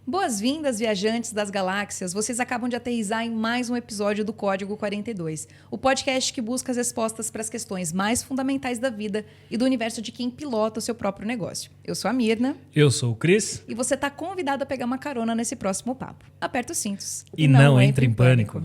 Boas-vindas, viajantes das galáxias. Vocês acabam de aterrissar em mais um episódio do Código 42, o podcast que busca as respostas para as questões mais fundamentais da vida e do universo de quem pilota o seu próprio negócio. Eu sou a Mirna. Eu sou o Cris. E você está convidado a pegar uma carona nesse próximo papo. Aperta os cintos. E não entre em pânico.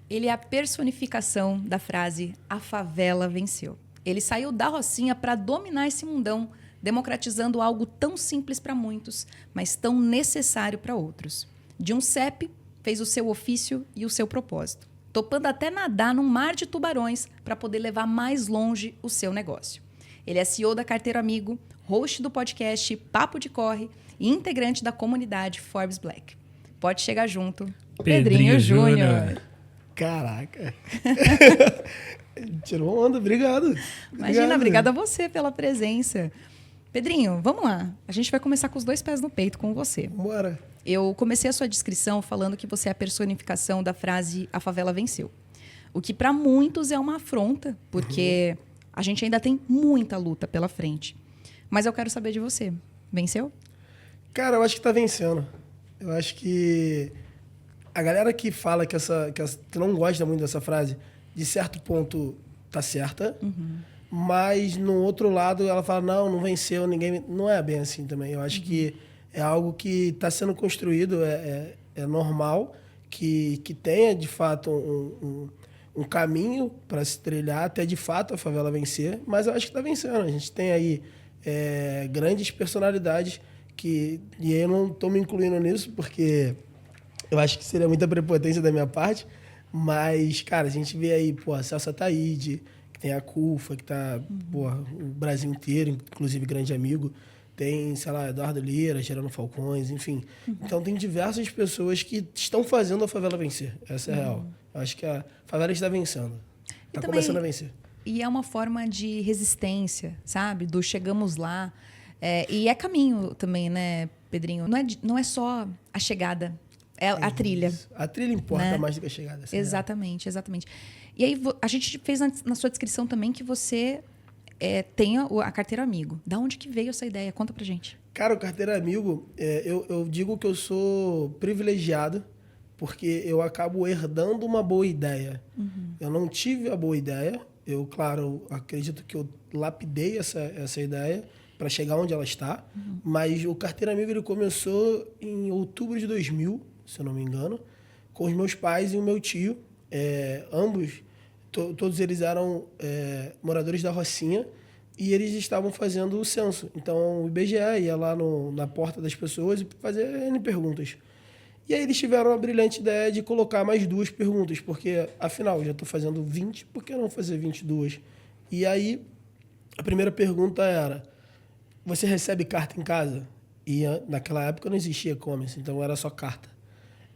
Ele é a personificação da frase "a favela venceu". Ele saiu da Rocinha para dominar esse mundão, democratizando algo tão simples para muitos, mas tão necessário para outros. De um CEP, fez o seu ofício e o seu propósito, topando até nadar num mar de tubarões para poder levar mais longe o seu negócio. Ele é CEO da Carteiro Amigo, host do podcast Papo de Corre e integrante da comunidade Forbes Black. Pode chegar junto, Pedrinho Júnior. Caraca. Tirou onda, obrigado. Imagina, obrigada a você pela presença. Pedrinho, vamos lá. A gente vai começar com os dois pés no peito com você. Bora. Eu comecei a sua descrição falando que você é a personificação da frase "a favela venceu". O que para muitos é uma afronta, porque a gente ainda tem muita luta pela frente. Mas eu quero saber de você. Venceu? Cara, eu acho que tá vencendo. Eu acho que a galera que fala que não gosta muito dessa frase, de certo ponto tá certa, mas no outro lado ela fala, não venceu, ninguém... Não é bem assim também. Eu acho que é algo que está sendo construído, é normal que tenha, de fato, um caminho para se trilhar até, de fato, a favela vencer, mas eu acho que está vencendo. A gente tem aí grandes personalidades e eu não estou me incluindo nisso, porque eu acho que seria muita prepotência da minha parte, mas, cara, a gente vê aí, a Celso Ataíde, que tem a CUFA, que tá, o Brasil inteiro, inclusive grande amigo, tem, sei lá, Eduardo Lira, Gerando Falcões, enfim. Então, tem diversas pessoas que estão fazendo a favela vencer, essa é a real. Eu acho que a favela está vencendo, está começando a vencer. E é uma forma de resistência, sabe? Do chegamos lá. E é caminho também, né, Pedrinho? Não é só a chegada. É a trilha. A trilha importa mais do que a chegada. Exatamente. E aí, a gente fez na sua descrição também que você tem a Carteiro Amigo. Da onde que veio essa ideia? Conta pra gente. Cara, o Carteiro Amigo, eu digo que eu sou privilegiado, porque eu acabo herdando uma boa ideia. Eu não tive a boa ideia. Eu, claro, acredito que eu lapidei essa ideia para chegar onde ela está. Mas o Carteiro Amigo ele começou em outubro de 2000, se eu não me engano, com os meus pais e o meu tio. Ambos, todos eles eram moradores da Rocinha e eles estavam fazendo o censo. Então, o IBGE ia lá na porta das pessoas e fazer N perguntas. E aí eles tiveram a brilhante ideia de colocar mais 2 perguntas, porque, afinal, já estou fazendo 20, por que não fazer 22? E aí, a primeira pergunta era, você recebe carta em casa? E naquela época não existia e-commerce, então era só carta.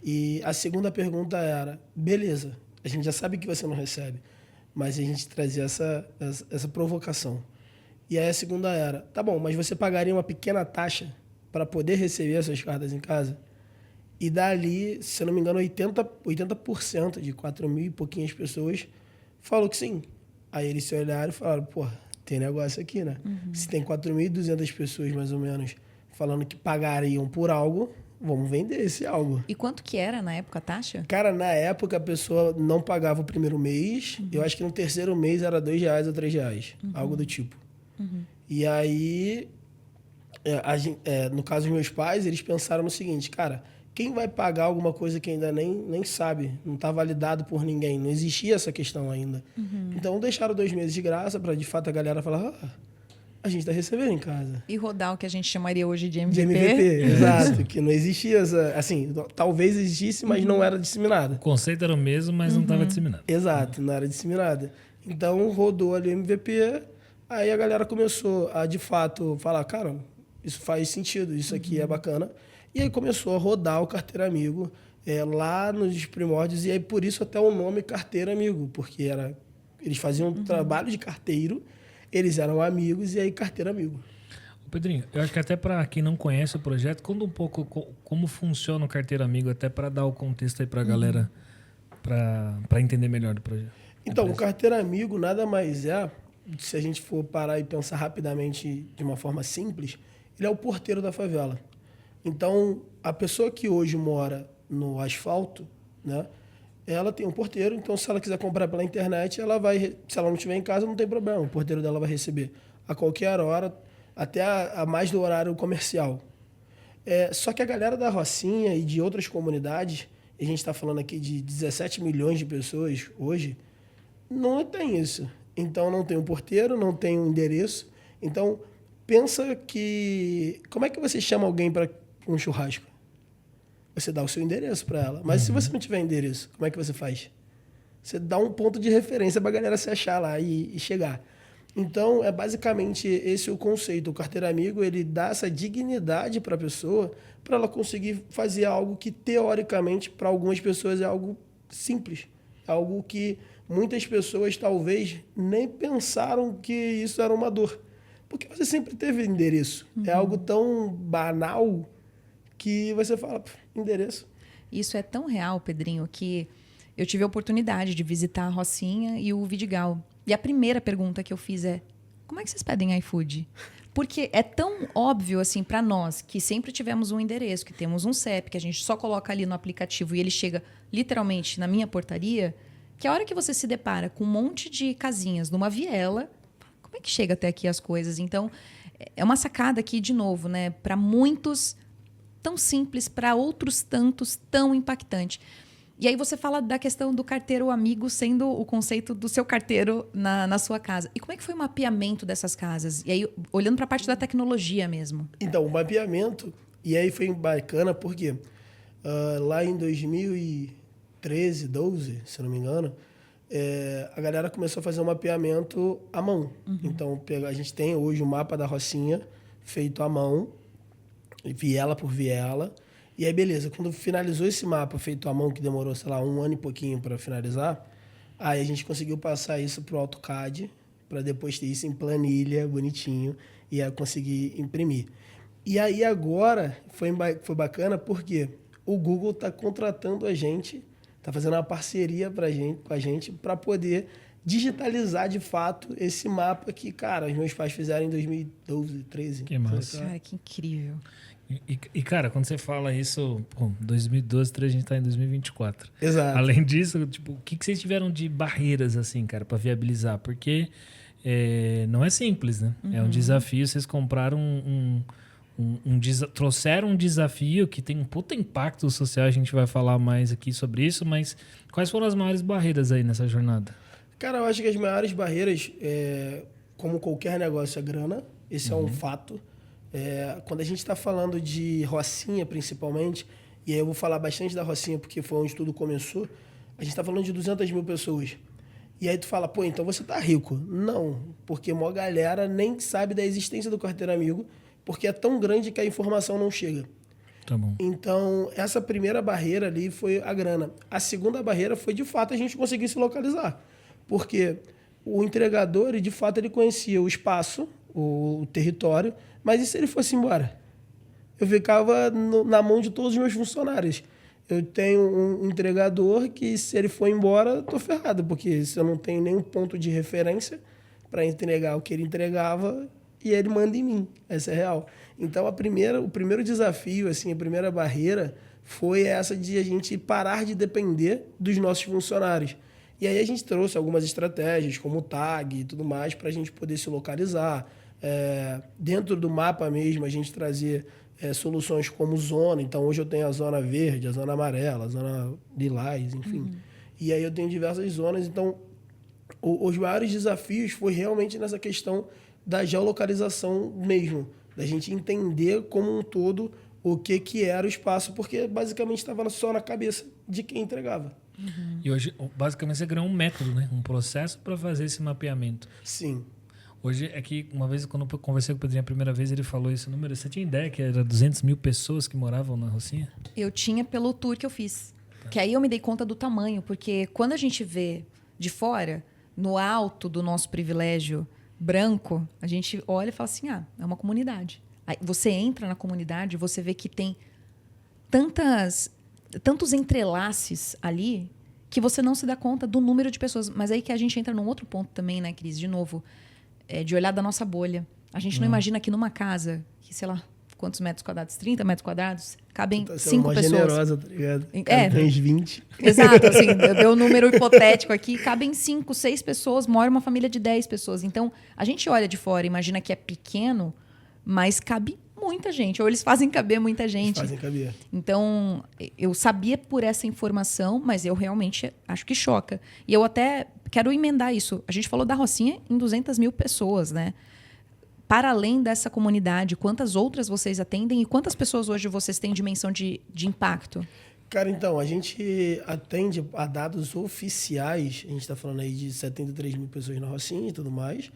E a segunda pergunta era, beleza, a gente já sabe que você não recebe, mas a gente trazia essa provocação. E aí a segunda era, tá bom, mas você pagaria uma pequena taxa para poder receber essas cartas em casa? E dali, se eu não me engano, 80% de 4 mil e pouquinhas pessoas falou que sim. Aí eles se olharam e falaram, tem negócio aqui, né? Se tem 4.200 pessoas, mais ou menos, falando que pagariam por algo, vamos vender esse algo. E quanto que era na época a taxa? Cara, na época a pessoa não pagava o primeiro mês. Eu acho que no terceiro mês era R$2 ou R$3, algo do tipo. E aí, no caso dos meus pais, eles pensaram no seguinte, cara, quem vai pagar alguma coisa que ainda nem sabe, não está validado por ninguém, não existia essa questão ainda. Então deixaram 2 meses de graça para de fato a galera falar, a gente está recebendo em casa. E rodar o que a gente chamaria hoje de MVP. De MVP, exato. Que não existia assim, talvez existisse, mas não era disseminado. O conceito era o mesmo, mas não estava disseminado. Exato, não era disseminado. Então rodou ali o MVP, aí a galera começou a, de fato, falar, cara, isso faz sentido, isso aqui é bacana. E aí começou a rodar o Carteiro Amigo lá nos primórdios, e aí por isso até o nome Carteiro Amigo, porque eles faziam um trabalho de carteiro, eles eram amigos, e aí Carteiro Amigo. Pedrinho, eu acho que até para quem não conhece o projeto, conta um pouco como funciona o Carteiro Amigo, até para dar o contexto aí para a galera, para entender melhor do projeto. Então, o Carteiro Amigo nada mais é, se a gente for parar e pensar rapidamente de uma forma simples, ele é o porteiro da favela. Então, a pessoa que hoje mora no asfalto, né, ela tem um porteiro, então se ela quiser comprar pela internet, ela vai, se ela não estiver em casa, não tem problema, o porteiro dela vai receber a qualquer hora, até a mais do horário comercial. Só que a galera da Rocinha e de outras comunidades, e a gente está falando aqui de 17 milhões de pessoas hoje, não tem isso. Então não tem um porteiro, não tem um endereço. Então pensa que... Como é que você chama alguém para um churrasco? Você dá o seu endereço para ela. Mas se você não tiver endereço, como é que você faz? Você dá um ponto de referência para a galera se achar lá e chegar. Então, é basicamente esse o conceito. O Carteiro Amigo, ele dá essa dignidade para a pessoa, para ela conseguir fazer algo que, teoricamente, para algumas pessoas é algo simples. Algo que muitas pessoas, talvez, nem pensaram que isso era uma dor. Porque você sempre teve endereço. É algo tão banal que você fala, endereço. Isso é tão real, Pedrinho, que eu tive a oportunidade de visitar a Rocinha e o Vidigal. E a primeira pergunta que eu fiz é: como é que vocês pedem iFood? Porque é tão óbvio assim para nós que sempre tivemos um endereço, que temos um CEP, que a gente só coloca ali no aplicativo e ele chega literalmente na minha portaria, que a hora que você se depara com um monte de casinhas numa viela, como é que chega até aqui as coisas? Então, é uma sacada aqui de novo, né? Para muitos tão simples, para outros tantos tão impactante. E aí você fala da questão do carteiro amigo sendo o conceito do seu carteiro na sua casa. E como é que foi o mapeamento dessas casas? E aí, olhando para a parte da tecnologia mesmo. Então, o mapeamento, e aí foi bacana porque lá em 2013, 12, se não me engano, a galera começou a fazer um mapeamento à mão. Então, a gente tem hoje o mapa da Rocinha feito à mão, viela por viela. E aí, beleza, quando finalizou esse mapa feito à mão, que demorou, sei lá, 1 ano e pouquinho para finalizar, aí a gente conseguiu passar isso para o AutoCAD, para depois ter isso em planilha, bonitinho, e aí conseguir imprimir. E aí agora foi bacana porque o Google está contratando a gente, está fazendo uma parceria com a gente para poder digitalizar de fato esse mapa que, cara, os meus pais fizeram em 2012, 2013. Que massa. Cara, que incrível. E, cara, quando você fala isso, 2012, 2013, a gente tá em 2024. Exato. Além disso, tipo, o que vocês tiveram de barreiras, assim, cara, para viabilizar? Porque não é simples, né? É um desafio. Vocês compraram trouxeram um desafio que tem um puta impacto social. A gente vai falar mais aqui sobre isso, mas quais foram as maiores barreiras aí nessa jornada? Cara, eu acho que as maiores barreiras, como qualquer negócio, é grana. Esse é um fato. Quando a gente está falando de Rocinha, principalmente, e aí eu vou falar bastante da Rocinha porque foi onde tudo começou, a gente está falando de 200 mil pessoas. E aí tu fala, pô, então você tá rico. Não, porque a maior galera nem sabe da existência do Carteiro Amigo, porque é tão grande que a informação não chega. Tá bom. Então, essa primeira barreira ali foi a grana. A segunda barreira foi, de fato, a gente conseguir se localizar. Porque o entregador, de fato, ele conhecia o espaço, o território, mas e se ele fosse embora? Eu ficava na mão de todos os meus funcionários. Eu tenho um entregador que, se ele for embora, eu tô ferrado, porque se eu não tenho nenhum ponto de referência para entregar o que ele entregava, e ele manda em mim. Essa é real. Então, o primeiro desafio, assim, a primeira barreira foi essa de a gente parar de depender dos nossos funcionários. E aí a gente trouxe algumas estratégias, como o tag e tudo mais, para a gente poder se localizar. Dentro do mapa mesmo, a gente trazer soluções como zona. Então, hoje eu tenho a zona verde, a zona amarela, a zona lilás, enfim. E aí eu tenho diversas zonas. Então, os maiores desafios foi realmente nessa questão da geolocalização mesmo, da gente entender como um todo o que era o espaço, porque basicamente estava só na cabeça de quem entregava. E hoje, basicamente, você criou um método, né? Um processo para fazer esse mapeamento. Sim. Hoje, é que uma vez, quando eu conversei com o Pedrinho a primeira vez, ele falou esse número. Você tinha ideia que era 200 mil pessoas que moravam na Rocinha? Eu tinha pelo tour que eu fiz. Que aí eu me dei conta do tamanho, porque quando a gente vê de fora, no alto do nosso privilégio branco, a gente olha e fala assim, é uma comunidade. Aí você entra na comunidade, você vê que tem tantos entrelaces ali que você não se dá conta do número de pessoas. Mas aí que a gente entra num outro ponto também, né, Cris? De novo, de olhar da nossa bolha. A gente não imagina que numa casa, que sei lá, quantos metros quadrados? 30 metros quadrados? Cabem 5 pessoas. Generosa, tá ligado? Tem uns 20. Exato, assim, eu dei um número hipotético aqui. Cabem 5, 6 pessoas, mora uma família de 10 pessoas. Então, a gente olha de fora, imagina que é pequeno, mas cabe muita gente. Ou eles fazem caber muita gente. Fazem caber. Então, eu sabia por essa informação, mas eu realmente acho que choca. E eu até quero emendar isso. A gente falou da Rocinha em 200 mil pessoas, né? Para além dessa comunidade, quantas outras vocês atendem e quantas pessoas hoje vocês têm dimensão de impacto? Cara, então, a gente atende a dados oficiais, a gente está falando aí de 73 mil pessoas na Rocinha e tudo mais,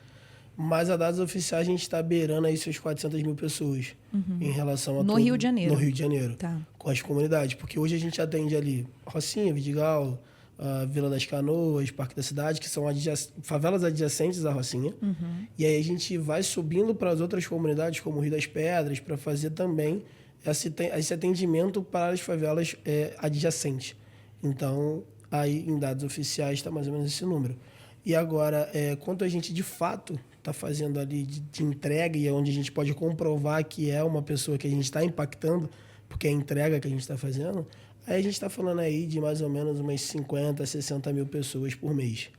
mas a dados oficiais a gente está beirando aí seus 400 mil pessoas em relação a No Rio de Janeiro. No Rio de Janeiro, Tá. com as comunidades, porque hoje a gente atende ali Rocinha, Vidigal, Vila das Canoas, Parque da Cidade, que são favelas adjacentes à Rocinha. E aí a gente vai subindo para as outras comunidades, como o Rio das Pedras, para fazer também esse atendimento para as favelas adjacentes. Então, aí em dados oficiais está mais ou menos esse número. E agora, quanto a gente de fato está fazendo ali de entrega, e é onde a gente pode comprovar que é uma pessoa que a gente está impactando, porque é a entrega que a gente está fazendo, aí a gente está falando aí de mais ou menos umas 50, 60 mil pessoas por mês.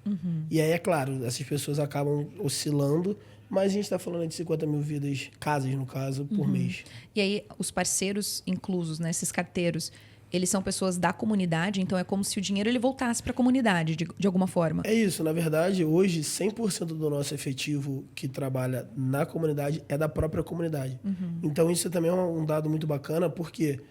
E aí, é claro, essas pessoas acabam oscilando, mas a gente está falando de 50 mil vidas, casas no caso, por mês. E aí, os parceiros inclusos, né, esses carteiros, eles são pessoas da comunidade, então é como se o dinheiro ele voltasse para a comunidade, de alguma forma. É isso. Na verdade, hoje, 100% do nosso efetivo que trabalha na comunidade é da própria comunidade. Então, isso também é um dado muito bacana, porque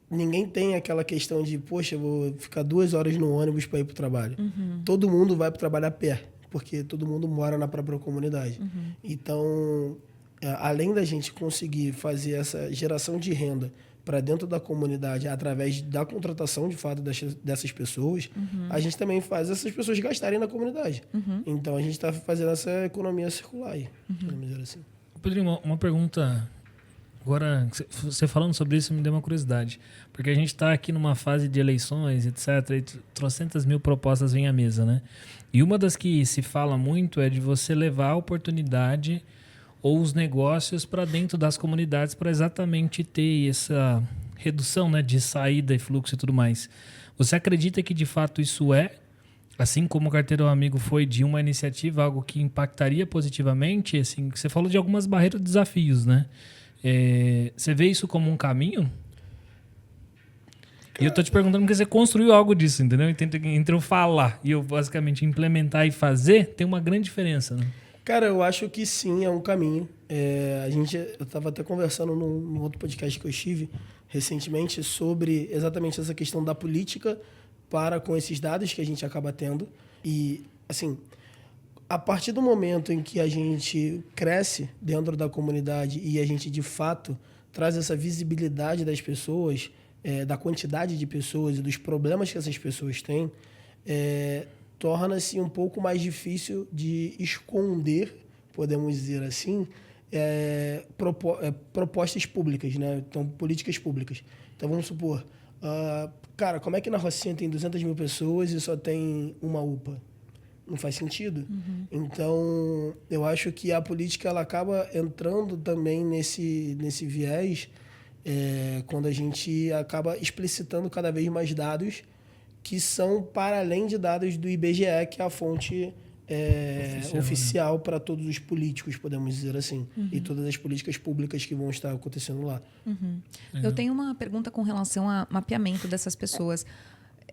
ninguém tem aquela questão de, poxa, eu vou ficar 2 horas no ônibus para ir para o trabalho. Todo mundo vai para o trabalho a pé, porque todo mundo mora na própria comunidade. Então, além da gente conseguir fazer essa geração de renda para dentro da comunidade através da contratação, de fato, dessas pessoas, a gente também faz essas pessoas gastarem na comunidade. Então, a gente está fazendo essa economia circular aí, vamos dizer assim. Pedrinho, uma pergunta. Agora, você falando sobre isso me deu uma curiosidade. Porque a gente está aqui numa fase de eleições, etc. E 300 mil propostas vêm à mesa, né? E uma das que se fala muito é de você levar a oportunidade ou os negócios para dentro das comunidades para exatamente ter essa redução, né, de saída e fluxo e tudo mais. Você acredita que de fato isso assim como o Carteiro Amigo foi de uma iniciativa, algo que impactaria positivamente? Assim, você falou de algumas barreiras e desafios, né? Você vê isso como um caminho? E eu tô te perguntando porque você construiu algo disso, entendeu? Entre eu falar e eu basicamente implementar e fazer, tem uma grande diferença, né? Cara, eu acho que sim, é um caminho. Eu estava até conversando num outro podcast que eu estive recentemente sobre exatamente essa questão da política para com esses dados que a gente acaba tendo. E, assim, a partir do momento em que a gente cresce dentro da comunidade e a gente, de fato, traz essa visibilidade das pessoas, da quantidade de pessoas e dos problemas que essas pessoas têm, torna-se um pouco mais difícil de esconder, podemos dizer assim, propostas públicas, né? Então, políticas públicas. Então, vamos supor, cara, como é que na Rocinha tem 200 mil pessoas e só tem uma UPA? Não faz sentido. Então, eu acho que a política ela acaba entrando também nesse viés quando a gente acaba explicitando cada vez mais dados que são para além de dados do IBGE, que é a fonte oficial para todos os políticos, podemos dizer assim, e todas as políticas públicas que vão estar acontecendo lá. Eu tenho uma pergunta com relação a mapeamento dessas pessoas.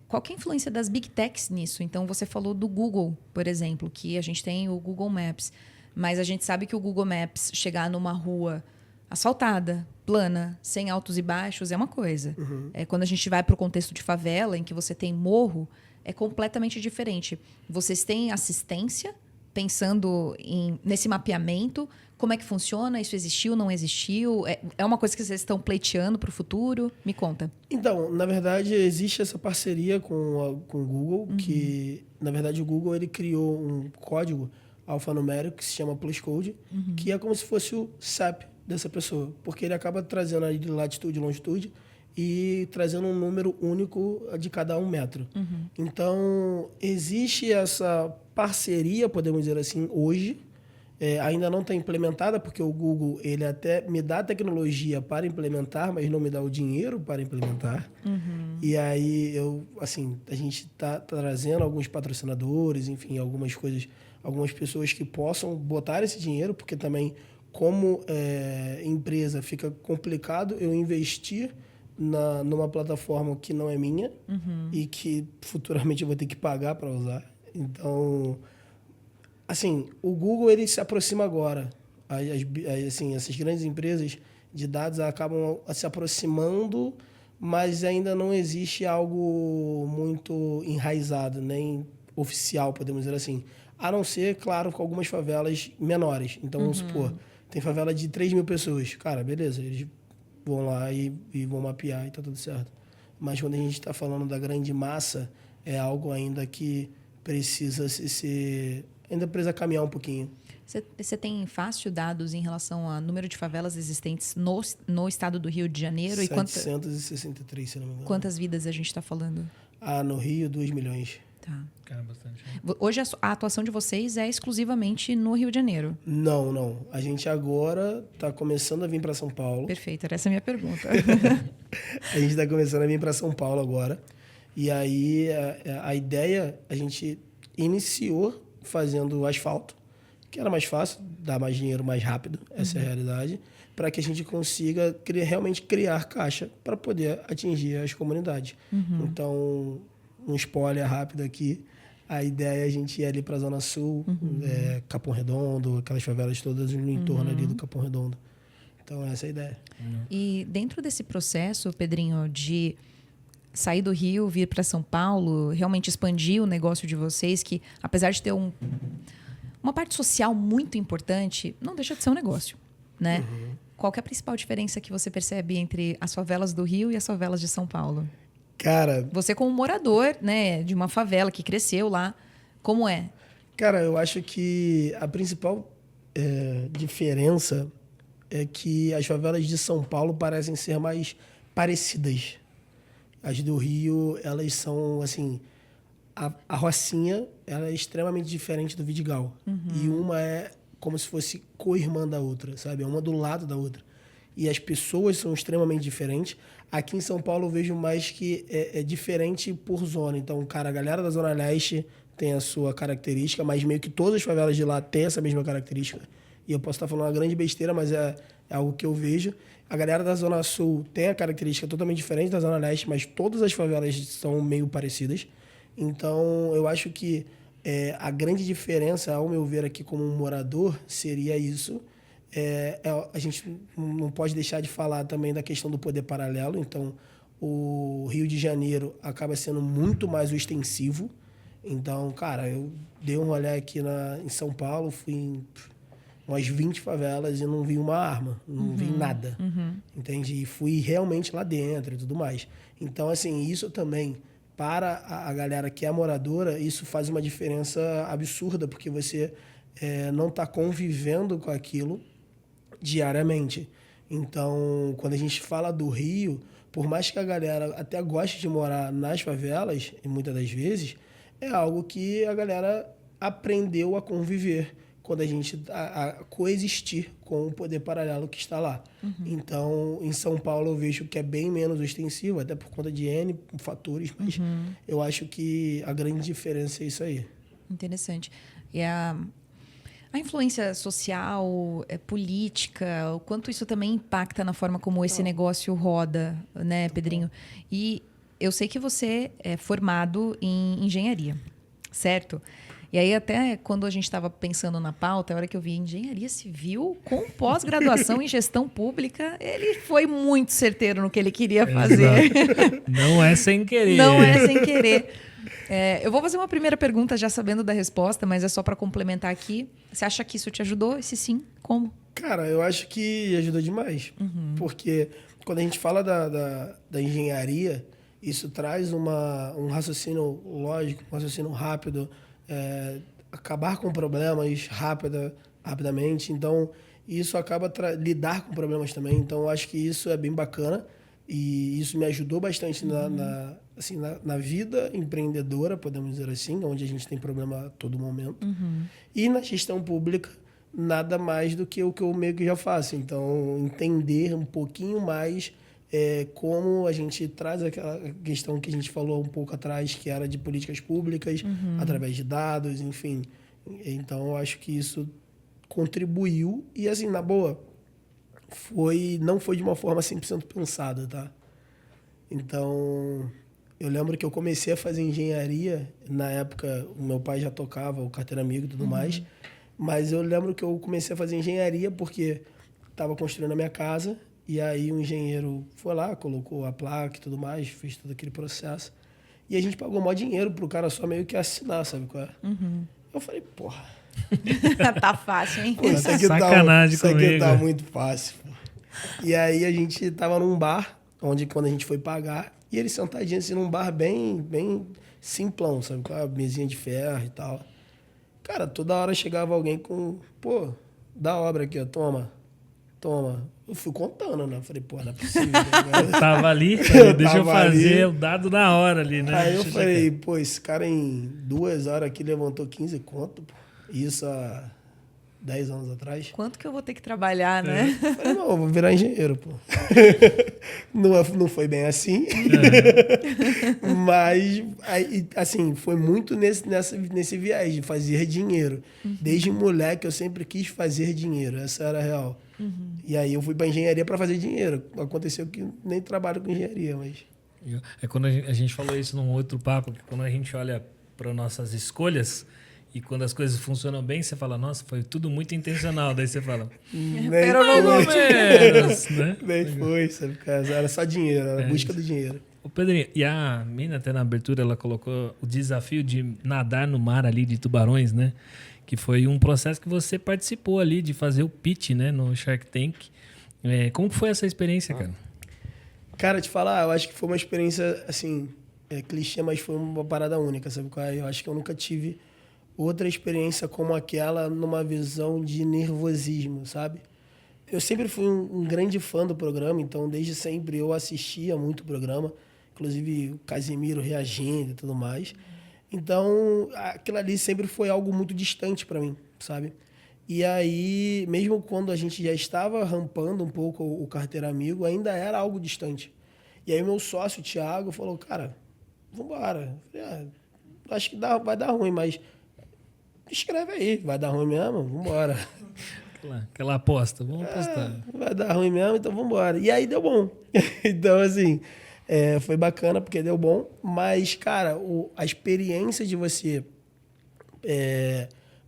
Qual que é a influência das Big Techs nisso? Então, você falou do Google, por exemplo, que a gente tem o Google Maps, mas a gente sabe que o Google Maps chegar numa rua asfaltada, plana, sem altos e baixos, é uma coisa. Quando a gente vai para o contexto de favela, em que você tem morro, é completamente diferente. Vocês têm assistência, pensando nesse mapeamento, como é que funciona? Isso existiu, não existiu? É uma coisa que vocês estão pleiteando para o futuro? Me conta. Então, na verdade, existe essa parceria com o Google, que, na verdade, o Google ele criou um código alfanumérico que se chama PlusCode, que é como se fosse o CEP dessa pessoa, porque ele acaba trazendo ali de latitude e longitude e trazendo um número único de cada 1 metro. Então, existe essa parceria, podemos dizer assim, hoje. Ainda não está implementada, porque o Google ele até me dá a tecnologia para implementar, mas não me dá o dinheiro para implementar. E aí, a gente está trazendo alguns patrocinadores, enfim, algumas coisas, algumas pessoas que possam botar esse dinheiro, porque também, como empresa, fica complicado eu investir numa plataforma que não é minha e que futuramente eu vou ter que pagar para usar. Então, assim, o Google ele se aproxima agora. Essas grandes empresas de dados acabam se aproximando, mas ainda não existe algo muito enraizado, nem oficial, podemos dizer assim. A não ser, claro, com algumas favelas menores. Então, vamos supor, tem favela de 3 mil pessoas. Cara, beleza, eles vão lá e vão mapear e tá tudo certo. Mas quando a gente está falando da grande massa, é algo ainda que precisa ainda precisa caminhar um pouquinho. Você tem fácil dados em relação ao número de favelas existentes no estado do Rio de Janeiro? 763, se não me engano. Quantas vidas a gente está falando? No Rio, 2 milhões. Tá. Cara, bastante. Hoje a atuação de vocês é exclusivamente no Rio de Janeiro? Não. A gente agora está começando a vir para São Paulo. Perfeito, era essa a minha pergunta. A gente está começando a vir para São Paulo agora. E aí a ideia, a gente iniciou fazendo asfalto, que era mais fácil, dá mais dinheiro mais rápido, essa é a realidade, para que a gente consiga realmente criar caixa para poder atingir as comunidades. Então, um spoiler rápido aqui, a ideia é a gente ir ali para a Zona Sul, Capão Redondo, aquelas favelas todas no entorno ali do Capão Redondo. Então, essa é a ideia. E dentro desse processo, Pedrinho, de sair do Rio, vir para São Paulo, realmente expandir o negócio de vocês, que apesar de ter uma parte social muito importante, não deixa de ser um negócio, né? Qual que é a principal diferença que você percebe entre as favelas do Rio e as favelas de São Paulo? Cara... Você como morador, né, de uma favela que cresceu lá, como é? Cara, eu acho que a principal diferença é que as favelas de São Paulo parecem ser mais parecidas. As do Rio, elas são, assim... A Rocinha, ela é extremamente diferente do Vidigal. E uma é como se fosse co-irmã da outra, sabe? É uma do lado da outra. E as pessoas são extremamente diferentes. Aqui em São Paulo eu vejo mais que é diferente por zona. Então, cara, a galera da Zona Leste tem a sua característica, mas meio que todas as favelas de lá têm essa mesma característica. E eu posso estar falando uma grande besteira, mas é algo que eu vejo. A galera da Zona Sul tem a característica totalmente diferente da Zona Leste, mas todas as favelas são meio parecidas. Então, eu acho que a grande diferença, ao meu ver aqui como um morador, seria isso. A gente não pode deixar de falar também da questão do poder paralelo. Então, o Rio de Janeiro acaba sendo muito mais ostensivo. Então, cara, eu dei um rolê aqui em São Paulo, fui em umas 20 favelas e não vi uma arma, não vi nada. Entende? E fui realmente lá dentro e tudo mais. Então, assim, isso também... Para a galera que é moradora, isso faz uma diferença absurda, porque você não está convivendo com aquilo diariamente. Então, quando a gente fala do Rio, por mais que a galera até goste de morar nas favelas, e muitas das vezes, é algo que a galera aprendeu a conviver quando a gente a coexistir com o poder paralelo que está lá. Então, em São Paulo, eu vejo que é bem menos ostensivo, até por conta de N fatores, mas eu acho que a grande diferença é isso aí. Interessante. E a influência social, política, o quanto isso também impacta na forma como esse negócio roda, né, Pedrinho? E eu sei que você é formado em engenharia, certo? E aí, até quando a gente estava pensando na pauta, a hora que eu vi engenharia civil com pós-graduação em gestão pública, ele foi muito certeiro no que ele queria fazer. Não é sem querer. Não é sem querer. Eu vou fazer uma primeira pergunta já sabendo da resposta, mas é só para complementar aqui. Você acha que isso te ajudou? E se sim, como? Cara, eu acho que ajudou demais. Porque quando a gente fala da engenharia, isso traz um raciocínio lógico, um raciocínio rápido, acabar com problemas rapidamente. Então, E isso acaba lidar com problemas também. Então, eu acho que isso é bem bacana. E isso me ajudou bastante na vida empreendedora, podemos dizer assim, onde a gente tem problema a todo momento. E na gestão pública, nada mais do que o que eu meio que já faço. Então, entender um pouquinho mais como a gente traz aquela questão que a gente falou um pouco atrás, que era de políticas públicas, através de dados, enfim. Então, eu acho que isso contribuiu. E, assim, na boa, não foi de uma forma 100% pensada, tá? Então, eu lembro que eu comecei a fazer engenharia, na época o meu pai já tocava, o carteiro amigo e tudo mais, mas eu lembro que eu comecei a fazer engenharia porque estava construindo a minha casa, e aí o engenheiro foi lá, colocou a placa e tudo mais, fez todo aquele processo, e a gente pagou maior dinheiro pro cara só meio que assinar, sabe qual é? Eu falei, porra... Tá fácil, hein? Pô, isso aqui Sacanagem isso aqui comigo. tá muito fácil. Pô. E aí a gente tava num bar, onde quando a gente foi pagar, e ele sentadinho assim num bar bem simplão, sabe? Com a mesinha de ferro e tal. Cara, toda hora chegava alguém com, pô, da obra aqui, ó, toma. Eu fui contando, né? Eu falei, pô, não é possível. Eu tava ali, deixa eu tava fazer ali. o dado na hora ali, né? Aí eu Deixa falei, pô, esse cara em 2 horas aqui levantou 15 conto, pô. Isso há 10 anos atrás. Quanto que eu vou ter que trabalhar, né? Eu falei, não, eu vou virar engenheiro, pô. Não foi bem assim. Mas, aí, assim, foi muito nesse viés de fazer dinheiro. Desde moleque eu sempre quis fazer dinheiro. Essa era a real. E aí eu fui para engenharia para fazer dinheiro. Aconteceu que nem trabalho com engenharia, mas... É quando a gente falou isso num outro papo, que quando a gente olha para nossas escolhas e quando as coisas funcionam bem, você fala, nossa, foi tudo muito intencional. Daí você fala, Pero mais ou menos, né? Nem foi, sabe? Era só dinheiro, era a busca do dinheiro. Ô Pedrinho, e a mina até na abertura, ela colocou o desafio de nadar no mar ali de tubarões, né? Que foi um processo que você participou ali de fazer o pitch, né? No Shark Tank. Como foi essa experiência, cara? Cara, te falar, eu acho que foi uma experiência, assim, clichê, mas foi uma parada única, sabe qual é? Eu acho que eu nunca tive outra experiência como aquela numa visão de nervosismo, sabe? Eu sempre fui um grande fã do programa, então desde sempre eu assistia muito o programa, inclusive o Casimiro reagindo e tudo mais. Então, aquilo ali sempre foi algo muito distante para mim, sabe? E aí, mesmo quando a gente já estava rampando um pouco o Carteiro Amigo, ainda era algo distante. E aí meu sócio, o Thiago, falou, cara, vambora. Eu falei, acho que vai dar ruim, mas escreve aí, vai dar ruim mesmo? Vambora. Aquela aposta, vamos apostar. Vai dar ruim mesmo, então vambora. E aí deu bom. Então, assim, foi bacana porque deu bom. Mas, cara, a experiência de você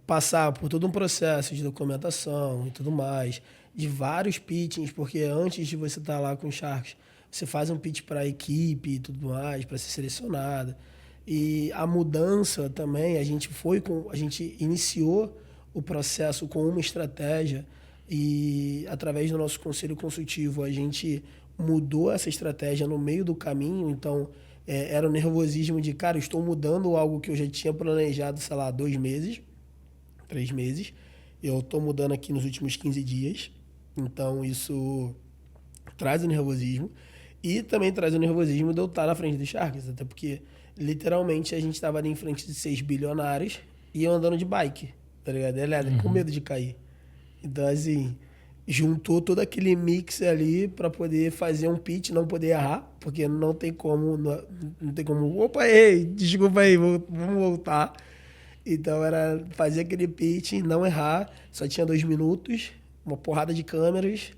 passar por todo um processo de documentação e tudo mais, de vários pitchings, porque antes de você estar lá com os Sharks, você faz um pitch para a equipe e tudo mais, para ser selecionada. E a mudança também, a gente iniciou o processo com uma estratégia e, através do nosso conselho consultivo, a gente mudou essa estratégia no meio do caminho. Então, era o nervosismo de, cara, eu estou mudando algo que eu já tinha planejado, sei lá, 2 meses, 3 meses. Eu estou mudando aqui nos últimos 15 dias. Então, isso traz o nervosismo. E também traz o nervosismo de eu estar na frente dos Sharks, até porque, literalmente, a gente estava ali em frente de 6 bilionários e eu andando de bike, tá ligado? Elétrico, com medo de cair. Então, assim, juntou todo aquele mix ali para poder fazer um pitch, não poder errar, porque não tem como, opa, ei, desculpa aí, vamos voltar. Então, era fazer aquele pitch, não errar, só tinha 2 minutos, uma porrada de câmeras.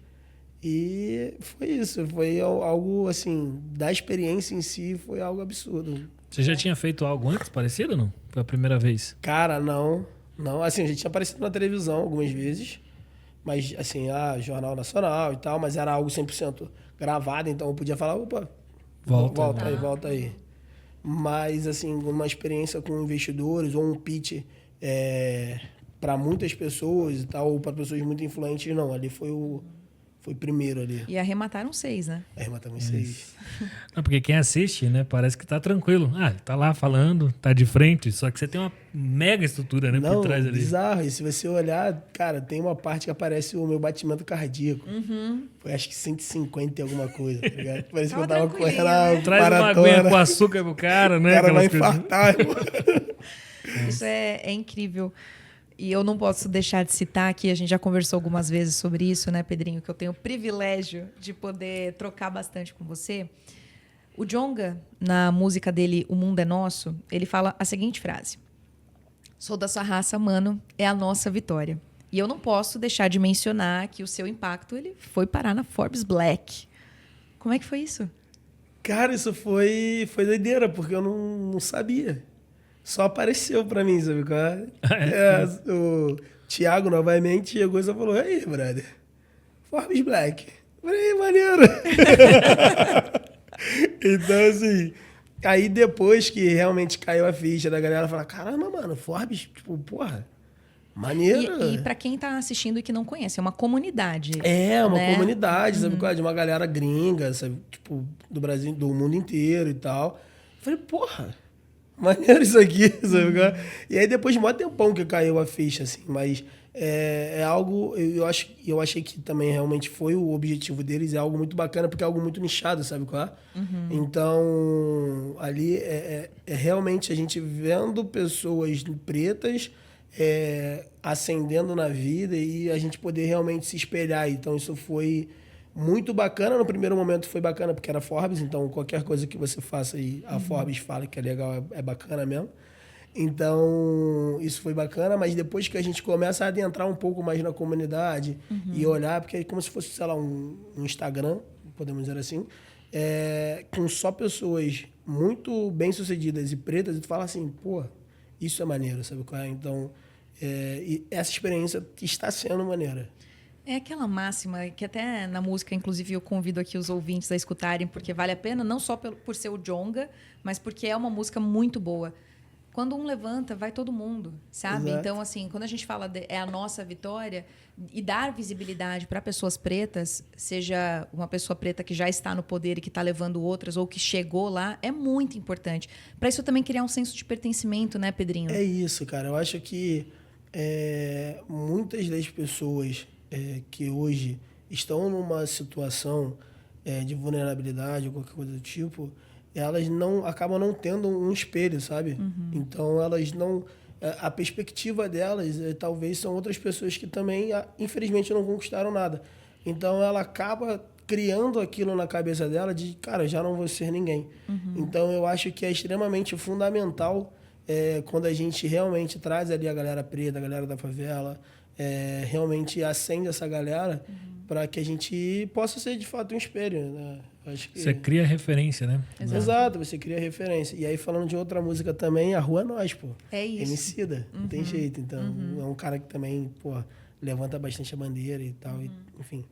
E foi isso, foi algo assim, da experiência em si, foi algo absurdo. Você já tinha feito algo antes parecido, não? Foi a primeira vez? Cara, não. Assim, a gente tinha aparecido na televisão algumas vezes, mas assim, Jornal Nacional e tal, mas era algo 100% gravado, então eu podia falar, opa, volta aí. Mas assim, uma experiência com investidores ou um pitch para muitas pessoas e tal, ou para pessoas muito influentes, não, ali foi foi primeiro ali. E arremataram 6, né? Arrematamos 6. Não, porque quem assiste, né, parece que tá tranquilo. Ah, ele tá lá falando, tá de frente, só que você tem uma mega estrutura, né, Não, por trás ali. bizarro. E se você olhar, cara, tem uma parte que aparece o meu batimento cardíaco. Foi acho que 150 e alguma coisa, tá ligado? Parece que eu tava correndo a Traz uma maratona. aguinha com açúcar pro cara, né? O cara vai aquelas coisas. infartar, irmão. Isso é incrível. E eu não posso deixar de citar aqui, a gente já conversou algumas vezes sobre isso, né, Pedrinho? Que eu tenho o privilégio de poder trocar bastante com você. O Djonga, na música dele, O Mundo é Nosso, ele fala a seguinte frase: sou da sua raça, mano, é a nossa vitória. E eu não posso deixar de mencionar que o seu impacto ele foi parar na Forbes Black. Como é que foi isso? Cara, isso foi doideira, porque eu não sabia. Só apareceu pra mim, sabe qual é? O Thiago, novamente, chegou e só falou: aí, brother, Forbes Black. Eu falei, maneiro. Então, assim, aí depois que realmente caiu a ficha da galera, falar: caramba, mano, Forbes, tipo, porra, maneiro. E para quem tá assistindo e que não conhece, é uma comunidade. É, uma né? comunidade, sabe qual é? De uma galera gringa, sabe? Tipo, do Brasil, do mundo inteiro e tal. Eu falei, porra, maneiro isso aqui, sabe qual é? E aí depois de mó tempão que caiu a ficha, assim, mas é algo, eu achei que também realmente foi o objetivo deles, é algo muito bacana, porque é algo muito nichado, sabe qual é? Então, ali é realmente a gente vendo pessoas pretas ascendendo na vida e a gente poder realmente se espelhar. Então, isso foi muito bacana. No primeiro momento foi bacana porque era Forbes, então qualquer coisa que você faça aí, a Forbes fala que é legal, é bacana mesmo. Então, isso foi bacana, mas depois que a gente começa a adentrar um pouco mais na comunidade e olhar, porque é como se fosse, sei lá, um Instagram, podemos dizer assim, com só pessoas muito bem-sucedidas e pretas, e tu fala assim, pô, isso é maneiro, sabe qual é? Então, e essa experiência está sendo maneira. É aquela máxima que até na música, inclusive, eu convido aqui os ouvintes a escutarem, porque vale a pena, não só por ser o Djonga, mas porque é uma música muito boa. Quando um levanta, vai todo mundo, sabe? Exato. Então, assim, quando a gente fala é a nossa vitória, e dar visibilidade para pessoas pretas, seja uma pessoa preta que já está no poder e que está levando outras, ou que chegou lá, é muito importante. Para isso também criar um senso de pertencimento, né, Pedrinho? É isso, cara. Eu acho que muitas das pessoas que hoje estão numa situação de vulnerabilidade ou qualquer coisa do tipo, elas acabam não tendo um espelho, sabe? Então, elas não... A perspectiva delas, talvez, são outras pessoas que também, infelizmente, não conquistaram nada. Então, ela acaba criando aquilo na cabeça dela de, cara, já não vou ser ninguém. Então, eu acho que é extremamente fundamental quando a gente realmente traz ali a galera preta, a galera da favela, realmente acende essa galera para que a gente possa ser, de fato, um espelho, né? Acho que... Você cria referência, né? Exato, você cria referência. E aí, falando de outra música também, A Rua é Nós, pô. É isso. Emicida, não tem jeito. Então, é um cara que também, pô, levanta bastante a bandeira e tal, enfim.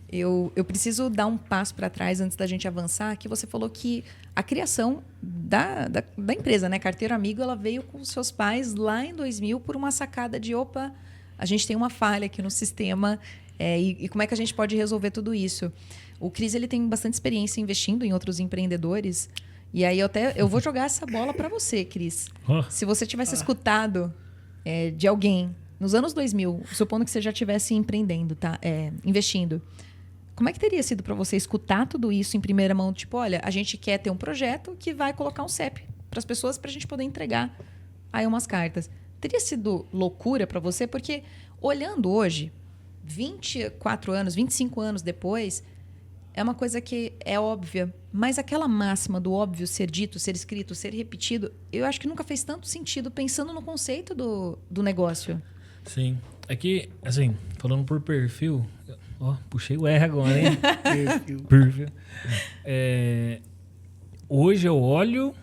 Eu preciso dar um passo para trás antes da gente avançar, que você falou que a criação da empresa, né, Carteiro Amigo, ela veio com seus pais lá em 2000 por uma sacada de, opa, a gente tem uma falha aqui no sistema, e como é que a gente pode resolver tudo isso? O Cris, ele tem bastante experiência investindo em outros empreendedores, e aí eu vou jogar essa bola para você, Cris. Se você tivesse escutado de alguém nos anos 2000, supondo que você já estivesse empreendendo, tá? Investindo, como é que teria sido para você escutar tudo isso em primeira mão? Tipo, olha, a gente quer ter um projeto que vai colocar um CEP para as pessoas para a gente poder entregar aí umas cartas. Teria sido loucura para você? Porque olhando hoje, 24 anos, 25 anos depois, é uma coisa que é óbvia. Mas aquela máxima do óbvio ser dito, ser escrito, ser repetido, eu acho que nunca fez tanto sentido pensando no conceito do negócio. Sim. Aqui, assim, falando por perfil... Ó, puxei o R agora, hein? Perfil. Hoje eu olho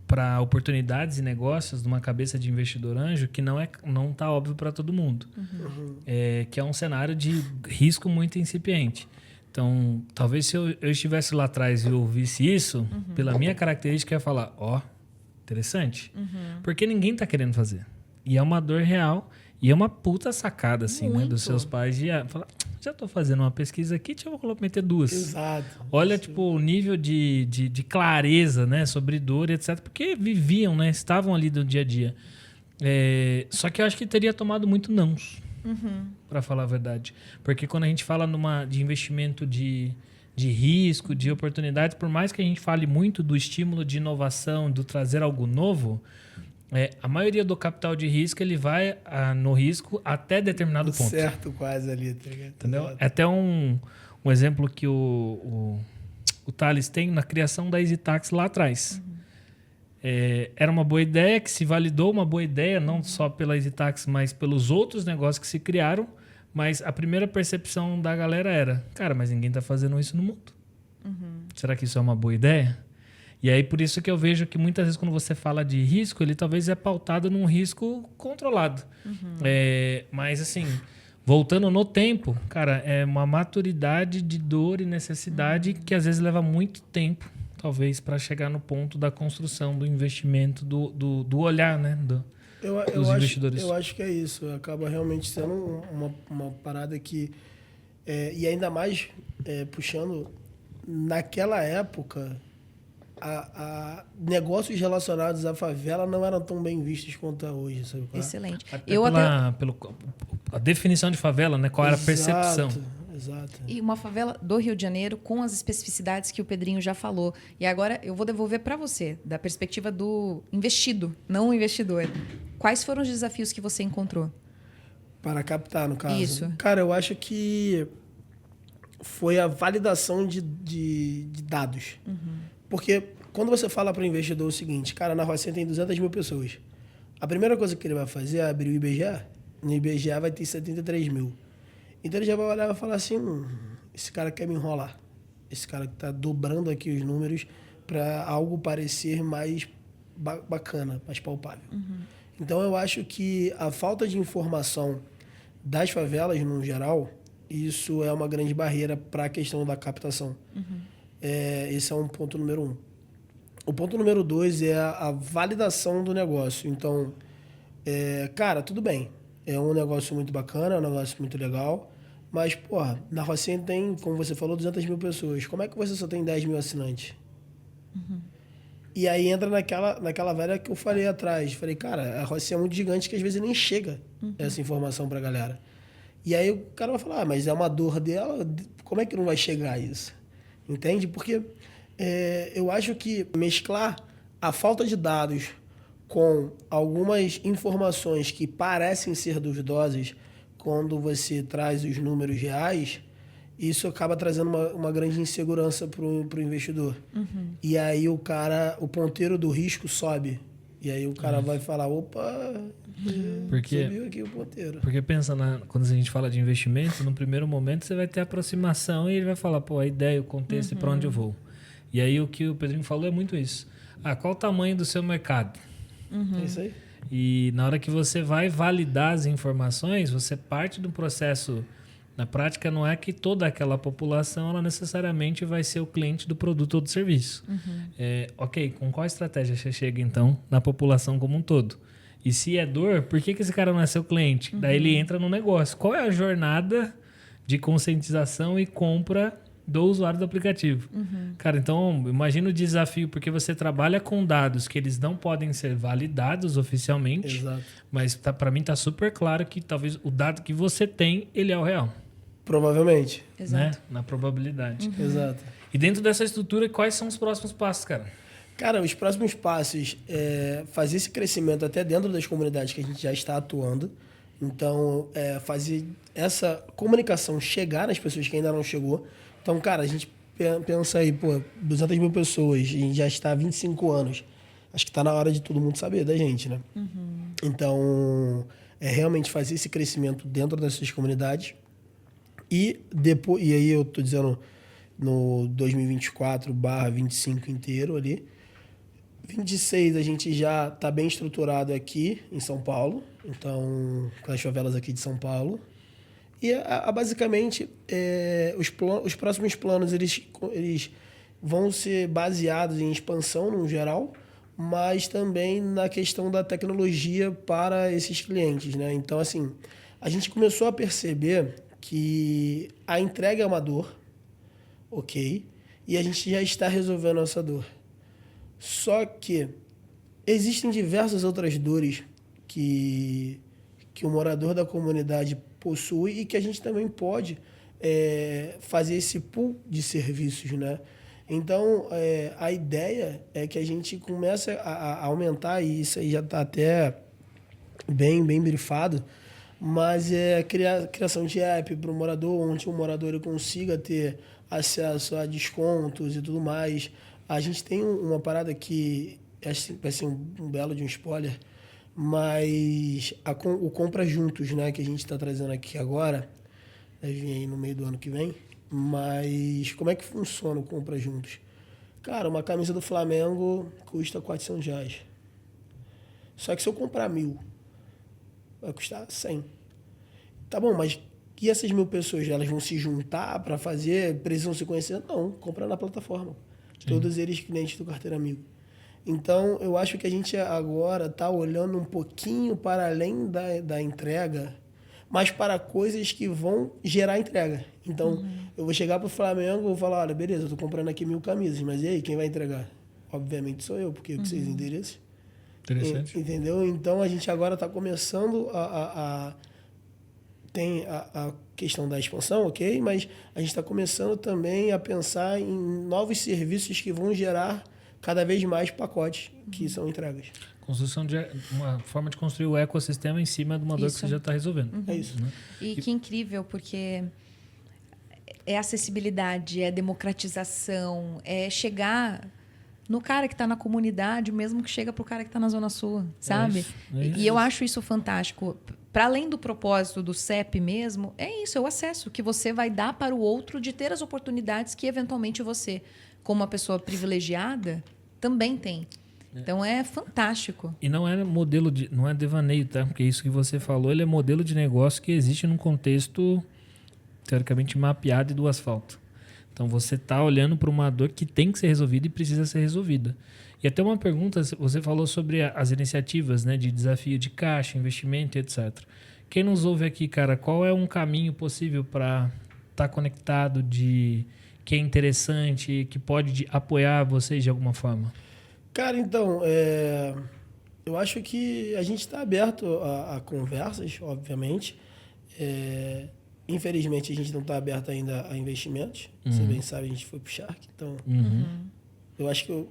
para oportunidades e negócios de uma cabeça de investidor anjo que não tá óbvio para todo mundo. Que é um cenário de risco muito incipiente. Então, talvez se eu estivesse lá atrás e ouvisse isso, pela minha característica, eu ia falar, interessante. Porque ninguém tá querendo fazer. E é uma dor real. E é uma puta sacada, assim, né? Muito. Dos seus pais de falar, já tô fazendo uma pesquisa aqui, deixa eu meter 2. Exato. Olha, tipo, o nível de clareza, né? Sobre dor e etc. Porque viviam, né? Estavam ali do dia a dia. Só que eu acho que teria tomado muito nãos, para falar a verdade. Porque quando a gente fala de investimento de risco, de oportunidades, por mais que a gente fale muito do estímulo de inovação, do trazer algo novo, a maioria do capital de risco ele vai no risco até determinado ponto. Certo, quase ali. Tá ligado? Entendeu? É até um exemplo que o Thales tem na criação da EasyTax lá atrás. Era uma boa ideia, que se validou uma boa ideia, não só pela EasyTax, mas pelos outros negócios que se criaram. Mas a primeira percepção da galera era, cara, mas ninguém está fazendo isso no mundo. Será que isso é uma boa ideia? E aí, por isso que eu vejo que muitas vezes quando você fala de risco, ele talvez é pautado num risco controlado. Mas assim, voltando no tempo, cara, é uma maturidade de dor e necessidade que às vezes leva muito tempo, talvez, para chegar no ponto da construção, do investimento, do olhar, né? Dos investidores. Eu acho que é isso. Acaba realmente sendo uma parada que... e ainda mais puxando, naquela época... negócios relacionados à favela não eram tão bem vistos quanto é hoje, sabe? Excelente. Pela a definição de favela, né? Qual era a percepção? Exato. E uma favela do Rio de Janeiro com as especificidades que o Pedrinho já falou. E agora eu vou devolver para você, da perspectiva do investido, não o investidor. Quais foram os desafios que você encontrou? Para captar, no caso. Isso. Cara, eu acho que foi a validação de dados. Porque quando você fala para o investidor o seguinte, cara, na Rocinha tem 200 mil pessoas. A primeira coisa que ele vai fazer é abrir o IBGE. No IBGE vai ter 73 mil. Então ele já vai olhar e vai falar assim, esse cara quer me enrolar. Esse cara que está dobrando aqui os números para algo parecer mais bacana, mais palpável. Então eu acho que a falta de informação das favelas, no geral, isso é uma grande barreira para a questão da captação. Esse é um ponto número 1. O ponto número 2 é a validação do negócio. Então, cara, tudo bem. É um negócio muito bacana, é um negócio muito legal. Mas, porra, na Rocinha tem, como você falou, 200 mil pessoas. Como é que você só tem 10 mil assinantes? E aí entra naquela velha que eu falei atrás. Falei, cara, a Rocinha é muito gigante que às vezes nem chega essa informação pra galera. E aí o cara vai falar, mas é uma dor dela, como é que não vai chegar a isso? Entende? Porque eu acho que mesclar a falta de dados com algumas informações que parecem ser duvidosas, quando você traz os números reais, isso acaba trazendo uma grande insegurança para o investidor. E aí o ponteiro do risco sobe. E aí o cara vai falar, opa, subiu aqui o ponteiro. Porque pensa, quando a gente fala de investimento, no primeiro momento você vai ter aproximação e ele vai falar, pô, a ideia, o contexto e para onde eu vou. E aí o que o Pedrinho falou é muito isso. Qual o tamanho do seu mercado? É isso aí. E na hora que você vai validar as informações, você parte do processo. Na prática, não é que toda aquela população ela necessariamente vai ser o cliente do produto ou do serviço. Ok, com qual estratégia você chega, então, na população como um todo? E se é dor, por que esse cara não é seu cliente? Daí ele entra no negócio. Qual é a jornada de conscientização e compra do usuário do aplicativo? Cara, então, imagina o desafio, porque você trabalha com dados que eles não podem ser validados oficialmente. Exato. Mas para mim tá super claro que talvez o dado que você tem, ele é o real. Provavelmente. Exato. Né? Na probabilidade. Exato. E dentro dessa estrutura, quais são os próximos passos, cara? Cara, os próximos passos é fazer esse crescimento até dentro das comunidades que a gente já está atuando. Então, fazer essa comunicação chegar nas pessoas que ainda não chegou. Então, cara, a gente pensa aí, 200 mil pessoas, a gente já está há 25 anos. Acho que está na hora de todo mundo saber da gente, né? Então, realmente fazer esse crescimento dentro dessas comunidades. E aí eu estou dizendo no 2024/25 inteiro ali. 26 a gente já está bem estruturado aqui em São Paulo. Então, com as favelas aqui de São Paulo. E basicamente, os próximos planos eles vão ser baseados em expansão no geral, mas também na questão da tecnologia para esses clientes, né? Então, assim, a gente começou a perceber que a entrega é uma dor, ok? E a gente já está resolvendo essa dor. Só que existem diversas outras dores que o morador da comunidade possui e que a gente também pode fazer esse pool de serviços, né? Então, a ideia é que a gente comece a aumentar, e isso aí já está até bem brifado, mas é criação de app para o morador, onde o morador ele consiga ter acesso a descontos e tudo mais. A gente tem uma parada que vai ser um belo de um spoiler, mas o Compra Juntos, né, que a gente está trazendo aqui agora, deve vir aí no meio do ano que vem, mas como é que funciona o Compra Juntos? Cara, uma camisa do Flamengo custa R$400. Só que se eu comprar 1.000, vai custar 100. Tá bom, mas e essas 1.000 pessoas, elas vão se juntar para fazer, precisam se conhecer? Não, compra na plataforma. Sim. Todos eles clientes do Carteira Amigo. Então, eu acho que a gente agora está olhando um pouquinho para além da entrega, mas para coisas que vão gerar entrega. Então, eu vou chegar para o Flamengo e vou falar, olha, beleza, eu estou comprando aqui 1.000 camisas, mas e aí, quem vai entregar? Obviamente sou eu, porque eu preciso de endereço. Interessante. Entendeu? Então, a gente agora está começando tem a questão da expansão, ok? Mas a gente está começando também a pensar em novos serviços que vão gerar cada vez mais pacotes que são entregas. Construção de uma forma de construir o ecossistema em cima de uma dor que você já está resolvendo. É isso. Né? E que incrível, porque é acessibilidade, é democratização, é chegar no cara que está na comunidade, mesmo que chega para o cara que está na Zona Sul, sabe? É isso. E eu acho isso fantástico. Para além do propósito do CEP mesmo, é isso, é o acesso que você vai dar para o outro de ter as oportunidades que, eventualmente, você, como uma pessoa privilegiada, também tem. Então, é fantástico. E não é modelo não é devaneio, tá? Porque isso que você falou, ele é modelo de negócio que existe num contexto teoricamente mapeado e do asfalto. Então, você está olhando para uma dor que tem que ser resolvida e precisa ser resolvida. E até uma pergunta, você falou sobre as iniciativas, né, de desafio de caixa, investimento, etc. Quem nos ouve aqui, cara, qual é um caminho possível para estar conectado, que é interessante, que pode apoiar vocês de alguma forma? Cara, então, eu acho que a gente está aberto a conversas, obviamente. Infelizmente, a gente não está aberto ainda a investimentos. Você bem sabe, a gente foi para o Shark. Então, eu acho que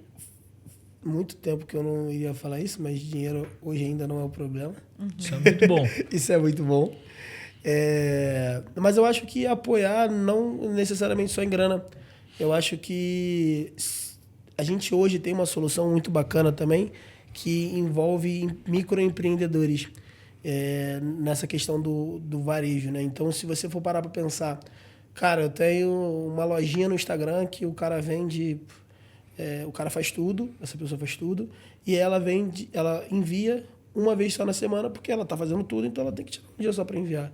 muito tempo que eu não iria falar isso, mas dinheiro hoje ainda não é o problema. Isso é muito bom. Isso é muito bom. Mas eu acho que apoiar não necessariamente só em grana. Eu acho que a gente hoje tem uma solução muito bacana também que envolve microempreendedores nessa questão do varejo, né? Então, se você for parar para pensar, cara, eu tenho uma lojinha no Instagram que o cara vende... o cara faz tudo, essa pessoa faz tudo, e ela envia uma vez só na semana, porque ela está fazendo tudo, então ela tem que tirar um dia só para enviar.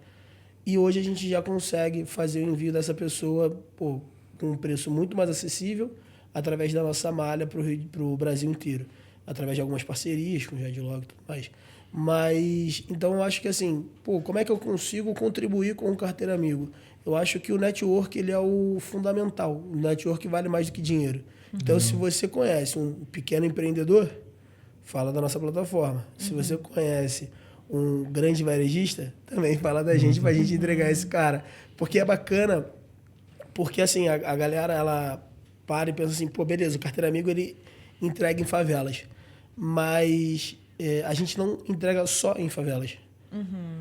E hoje a gente já consegue fazer o envio dessa pessoa com um preço muito mais acessível, através da nossa malha para o Brasil inteiro, através de algumas parcerias com o Jadlog e tudo mais. Mas, então eu acho que assim, como é que eu consigo contribuir com o Carteira Amigo? Eu acho que o network ele é o fundamental, o network vale mais do que dinheiro. Então, se você conhece um pequeno empreendedor, fala da nossa plataforma. Se você conhece um grande varejista, também fala da gente para a gente entregar esse cara. Porque é bacana, porque assim, a galera, ela para e pensa assim, beleza, o Carteira Amigo, ele entrega em favelas. Mas a gente não entrega só em favelas.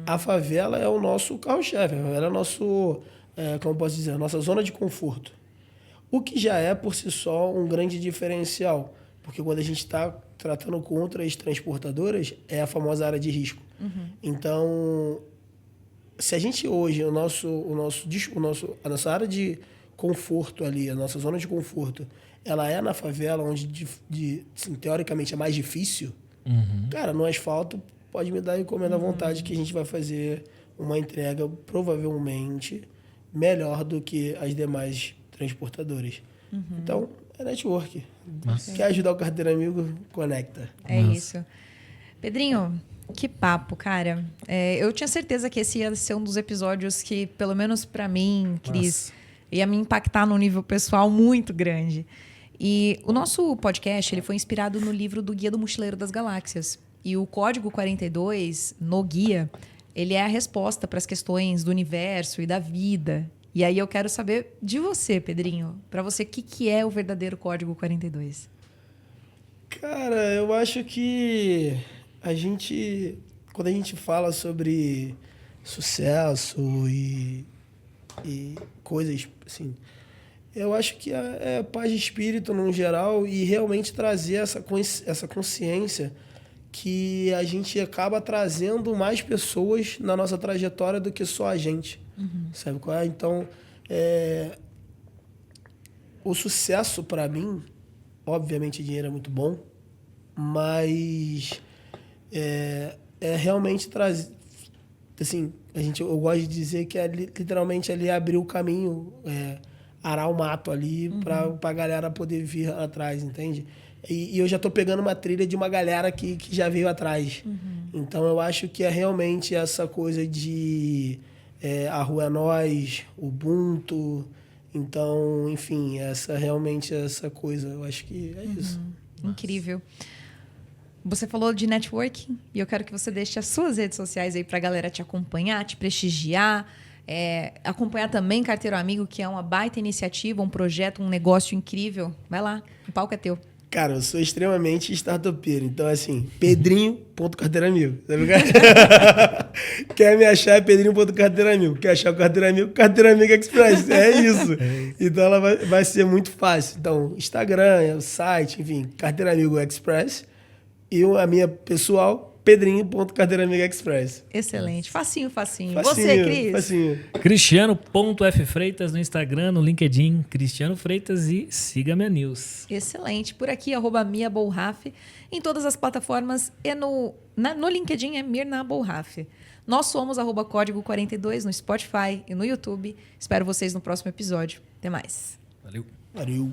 A favela é o nosso carro-chefe, a favela é o nosso, como eu posso dizer, a nossa zona de conforto. O que já é, por si só, um grande diferencial. Porque quando a gente está tratando com outras transportadoras, é a famosa área de risco. Então, se a gente hoje, a nossa área de conforto ali, a nossa zona de conforto, ela é na favela, onde, assim, teoricamente, é mais difícil, cara, no asfalto, pode me dar encomenda à vontade que a gente vai fazer uma entrega, provavelmente, melhor do que as demais transportadores. Então, É network. Massa. Quer ajudar o carteiro amigo? Conecta. É Nossa. isso. Pedrinho, que papo, cara. Eu tinha certeza que esse ia ser um dos episódios que, pelo menos pra mim, Cris, ia me impactar num nível pessoal muito grande. E o nosso podcast ele foi inspirado no livro do Guia do Mochileiro das Galáxias. E o Código 42, no guia, ele é a resposta para as questões do universo e da vida. E aí eu quero saber de você, Pedrinho. Para você, o que é o verdadeiro Código 42? Cara, eu acho que quando a gente fala sobre sucesso e coisas assim, eu acho que é paz de espírito no geral e realmente trazer essa consciência que a gente acaba trazendo mais pessoas na nossa trajetória do que só a gente. Sabe qual é? Então, o sucesso para mim, obviamente dinheiro é muito bom, mas é realmente trazer, assim, eu gosto de dizer que é literalmente ali abrir o caminho, arar o mato ali para a galera poder vir atrás, entende? E eu já estou pegando uma trilha de uma galera que já veio atrás. Então eu acho que é realmente essa coisa de a rua é nós, Ubuntu. Então, enfim, realmente essa coisa. Eu acho que é isso. Incrível. Você falou de networking e eu quero que você deixe as suas redes sociais aí para a galera te acompanhar, te prestigiar. Acompanhar também Carteiro Amigo, que é uma baita iniciativa, um projeto, um negócio incrível. Vai lá, o palco é teu. Cara, eu sou extremamente startupeiro. Então, assim, pedrinho.carteiramigo. Tá ligado? Quer me achar, é pedrinho.carteiramigo. Quer achar o Carteiro Amigo? Carteiro Amigo Express. É isso. Então, ela vai ser muito fácil. Então, Instagram, o site, enfim, Carteiro Amigo Express. E a minha pessoal, pedrinho.carteiramigoexpress. Excelente. Facinho. Você, Cris? Facinho. Cristiano.ffreitas no Instagram, no LinkedIn, Cristiano Freitas e siga minha news. Excelente. Por aqui, @MiaBolraf, em todas as plataformas e no LinkedIn é Mirna Bolraf. Nós somos @Código 42 no Spotify e no YouTube. Espero vocês no próximo episódio. Até mais. Valeu. Valeu.